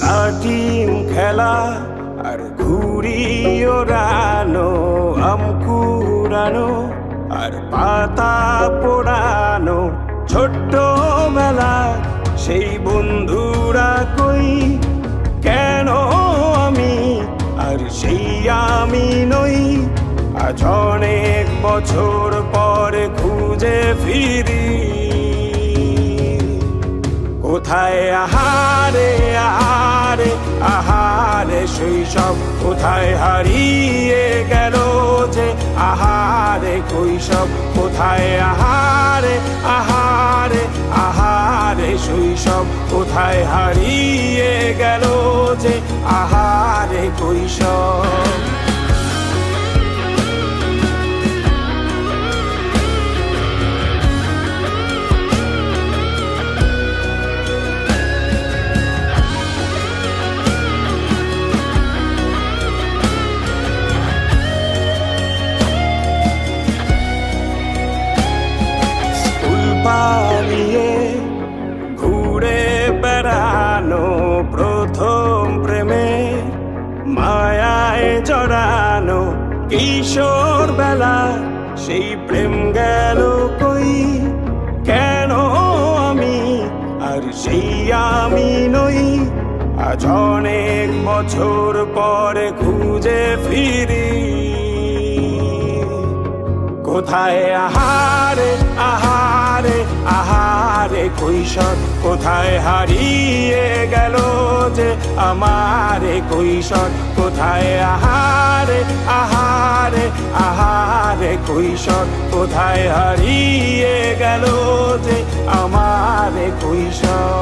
লাটিম খেলা আর ঘুড়ি ওড়ানো, আম কুড়ানো আর পাতা পোড়ানো, ছোট্ট মেলা সেই বন্ধুরা কই, কেন আমি আর সেই আমি নই। আজ অনেক বছর পরে খুঁজে ফিরি, কোথায় আহারে আহারে আহারে শৈশব, কোথায় হারিয়ে গেল যে আহারে কৈশব, কোথায় আহারে আহারে আহারে শৈশব, কোথায় হারিয়ে গেল যে আহারে কৈশব। পালিয়ে ঘুরে বেড়ানো, প্রথম প্রেমে মায়ায় জড়ানো, কিশোর বেলা সেই প্রেম গেল কই, কেন আমি আর সেই আমি নই। আজ অনেক বছর পরে খুঁজে ফিরি, কোথায় আহারে আহারে আহারে কৈশোর, কোথায় হারিয়ে গেল যে আমারে কৈশোর, কোথায় আহারে আহারে আহারে কৈশোর, কোথায় হারিয়ে গেল যে আমারে কৈশোর।